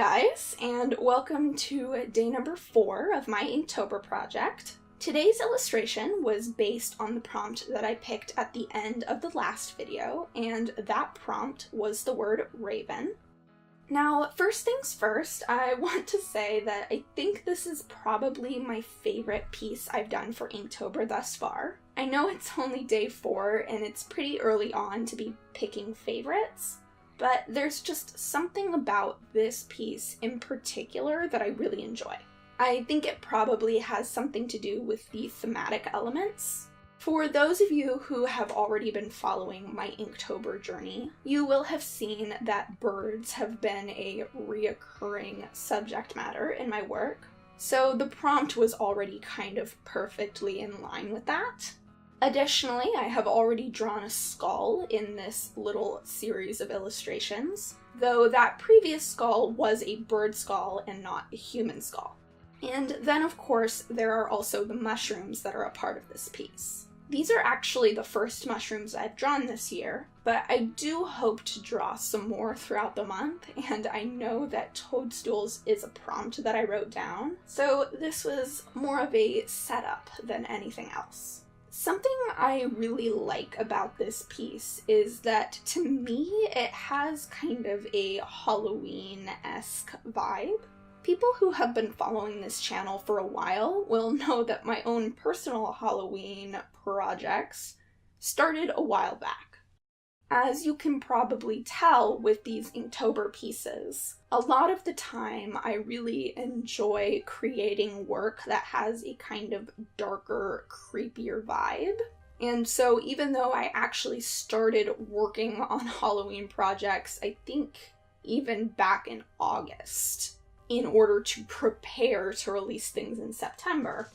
guys, and welcome to day number 4 of my Inktober project. Today's illustration was based on the prompt that I picked at the end of the last video, and that prompt was the word raven. Now, first things first, I want to say that I think this is probably my favorite piece I've done for Inktober thus far. I know it's only day 4 and it's pretty early on to be picking favorites, but there's just something about this piece in particular that I really enjoy. I think it probably has something to do with the thematic elements. For those of you who have already been following my Inktober journey, you will have seen that birds have been a reoccurring subject matter in my work, so the prompt was already kind of perfectly in line with that. Additionally, I have already drawn a skull in this little series of illustrations, though that previous skull was a bird skull and not a human skull. And then, of course, there are also the mushrooms that are a part of this piece. These are actually the first mushrooms I've drawn this year, but I do hope to draw some more throughout the month, and I know that toadstools is a prompt that I wrote down, so this was more of a setup than anything else. Something I really like about this piece is that, to me, it has kind of a Halloween-esque vibe. People who have been following this channel for a while will know that my own personal Halloween projects started a while back. As you can probably tell with these Inktober pieces, a lot of the time I really enjoy creating work that has a kind of darker, creepier vibe. And so even though I actually started working on Halloween projects, I think even back in August, in order to prepare to release things in September,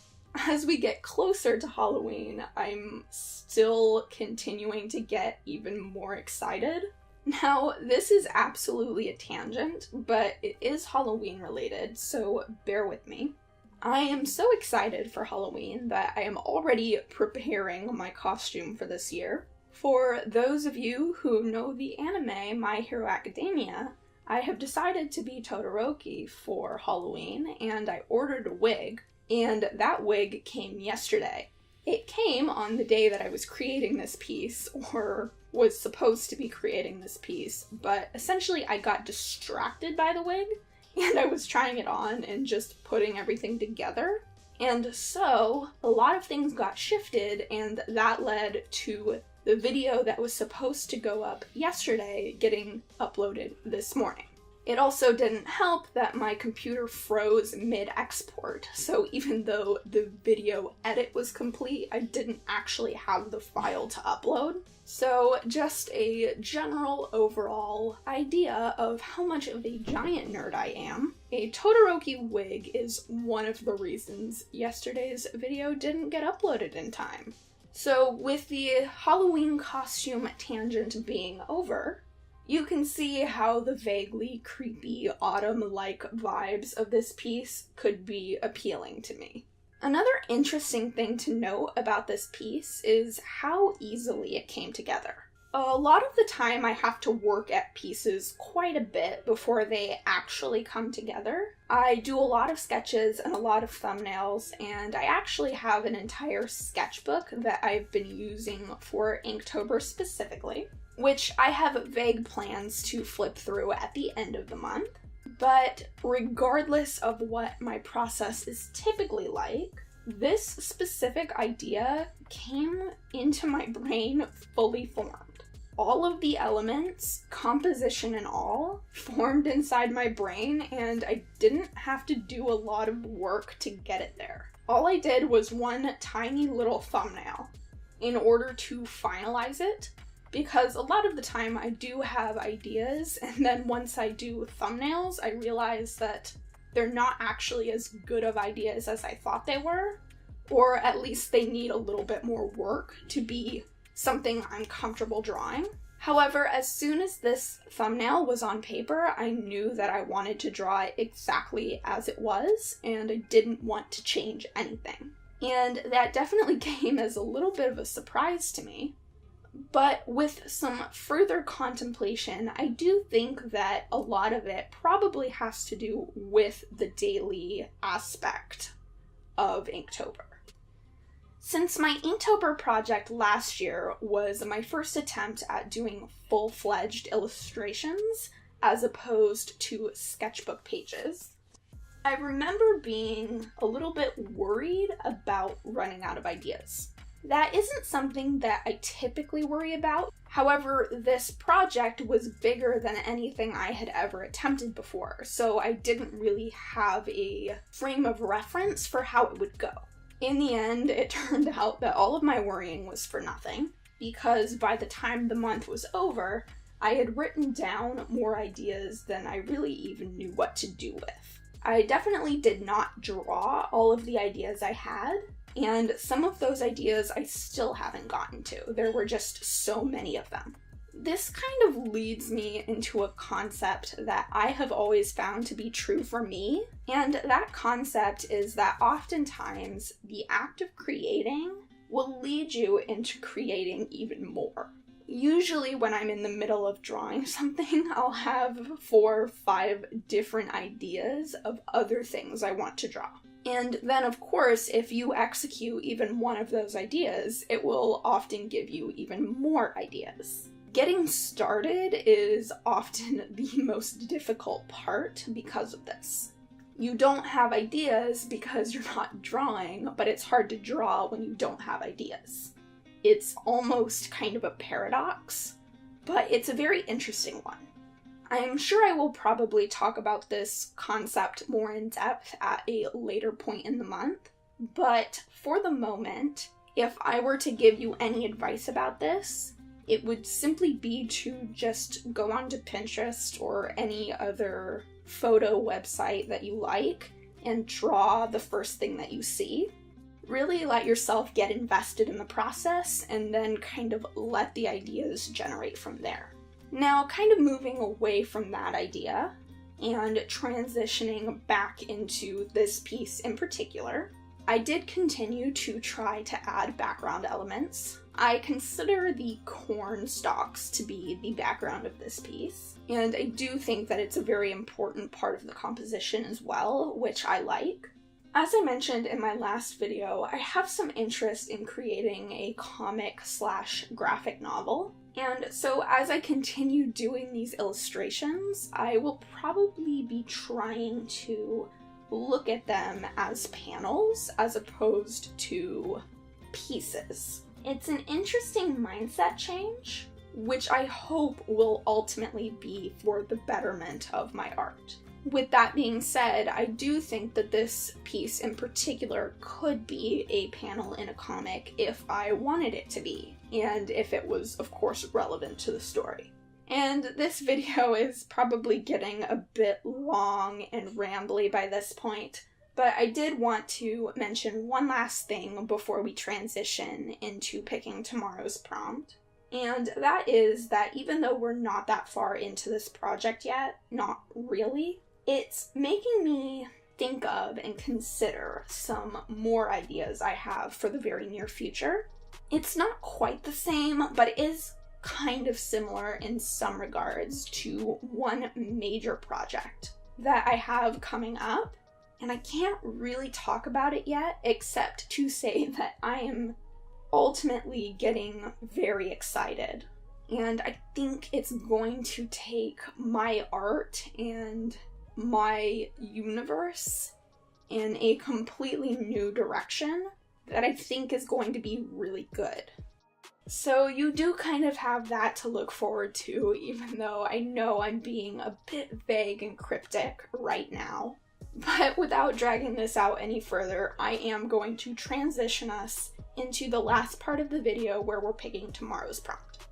as we get closer to Halloween, I'm still continuing to get even more excited. Now, this is absolutely a tangent, but it is Halloween related, so bear with me. I am so excited for Halloween that I am already preparing my costume for this year. For those of you who know the anime My Hero Academia, I have decided to be Todoroki for Halloween, and I ordered a wig. And that wig came yesterday. It came on the day that I was creating this piece, or was supposed to be creating this piece, but essentially I got distracted by the wig, and I was trying it on and just putting everything together. And so, a lot of things got shifted, and that led to the video that was supposed to go up yesterday getting uploaded this morning. It also didn't help that my computer froze mid-export, so even though the video edit was complete, I didn't actually have the file to upload. So just a general overall idea of how much of a giant nerd I am. A Todoroki wig is one of the reasons yesterday's video didn't get uploaded in time. So with the Halloween costume tangent being over, you can see how the vaguely creepy autumn-like vibes of this piece could be appealing to me. Another interesting thing to note about this piece is how easily it came together. A lot of the time I have to work at pieces quite a bit before they actually come together. I do a lot of sketches and a lot of thumbnails, and I actually have an entire sketchbook that I've been using for Inktober specifically, which I have vague plans to flip through at the end of the month. But regardless of what my process is typically like, this specific idea came into my brain fully formed. All of the elements, composition and all, formed inside my brain, and I didn't have to do a lot of work to get it there. All I did was one tiny little thumbnail in order to finalize it, because a lot of the time I do have ideas, and then once I do thumbnails, I realize that they're not actually as good of ideas as I thought they were, or at least they need a little bit more work to be something I'm comfortable drawing. However, as soon as this thumbnail was on paper, I knew that I wanted to draw it exactly as it was, and I didn't want to change anything. And that definitely came as a little bit of a surprise to me. But with some further contemplation, I do think that a lot of it probably has to do with the daily aspect of Inktober. Since my Inktober project last year was my first attempt at doing full-fledged illustrations as opposed to sketchbook pages, I remember being a little bit worried about running out of ideas. That isn't something that I typically worry about. However, this project was bigger than anything I had ever attempted before, so I didn't really have a frame of reference for how it would go. In the end, it turned out that all of my worrying was for nothing, because by the time the month was over, I had written down more ideas than I really even knew what to do with. I definitely did not draw all of the ideas I had, and some of those ideas I still haven't gotten to. There were just so many of them. This kind of leads me into a concept that I have always found to be true for me, and that concept is that oftentimes the act of creating will lead you into creating even more. Usually when I'm in the middle of drawing something, I'll have 4 or 5 different ideas of other things I want to draw. And then, of course, if you execute even one of those ideas, it will often give you even more ideas. Getting started is often the most difficult part because of this. You don't have ideas because you're not drawing, but it's hard to draw when you don't have ideas. It's almost kind of a paradox, but it's a very interesting one. I'm sure I will probably talk about this concept more in depth at a later point in the month, but for the moment, if I were to give you any advice about this, it would simply be to just go onto Pinterest or any other photo website that you like and draw the first thing that you see. Really let yourself get invested in the process and then kind of let the ideas generate from there. Now, kind of moving away from that idea and transitioning back into this piece in particular, I did continue to try to add background elements. I consider the corn stalks to be the background of this piece, and I do think that it's a very important part of the composition as well, which I like. As I mentioned in my last video, I have some interest in creating a comic/graphic novel, and so as I continue doing these illustrations, I will probably be trying to look at them as panels as opposed to pieces. It's an interesting mindset change, which I hope will ultimately be for the betterment of my art. With that being said, I do think that this piece in particular could be a panel in a comic if I wanted it to be, and if it was, of course, relevant to the story. And this video is probably getting a bit long and rambly by this point, but I did want to mention one last thing before we transition into picking tomorrow's prompt. And that is that even though we're not that far into this project yet, not really, it's making me think of and consider some more ideas I have for the very near future. It's not quite the same, but it is kind of similar in some regards to one major project that I have coming up, and I can't really talk about it yet, except to say that I am ultimately getting very excited. And I think it's going to take my art and my universe in a completely new direction that I think is going to be really good. So you do kind of have that to look forward to, even though I know I'm being a bit vague and cryptic right now. But without dragging this out any further, I am going to transition us into the last part of the video where we're picking tomorrow's prompt.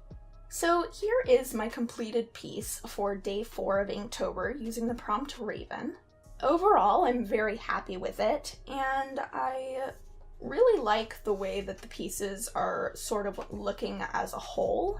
So here is my completed piece for day 4 of Inktober using the prompt Raven. Overall, I'm very happy with it, and I really like the way that the pieces are sort of looking as a whole.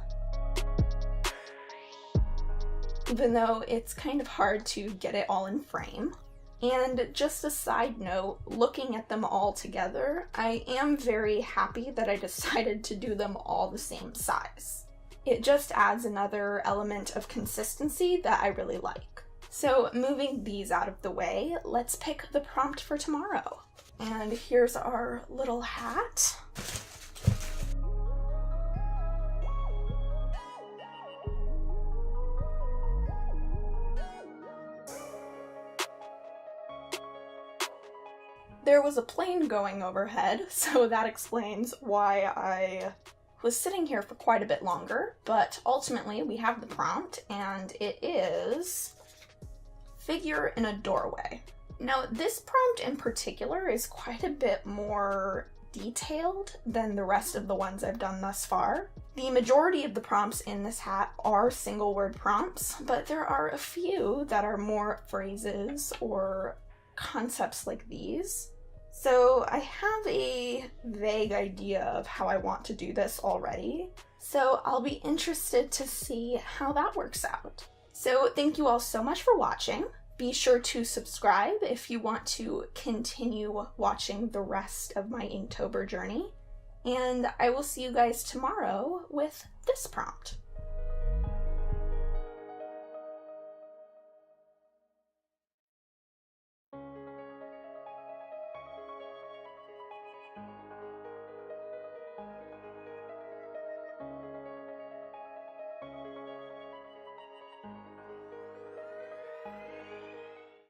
Even though it's kind of hard to get it all in frame. And just a side note, looking at them all together, I am very happy that I decided to do them all the same size. It just adds another element of consistency that I really like. So moving these out of the way, let's pick the prompt for tomorrow. And here's our little hat. There was a plane going overhead, so that explains why I was sitting here for quite a bit longer, but ultimately we have the prompt, and it is figure in a doorway. Now, this prompt in particular is quite a bit more detailed than the rest of the ones I've done thus far. The majority of the prompts in this hat are single word prompts, but there are a few that are more phrases or concepts like these. So I have a vague idea of how I want to do this already, so I'll be interested to see how that works out. So thank you all so much for watching. Be sure to subscribe if you want to continue watching the rest of my Inktober journey, and I will see you guys tomorrow with this prompt.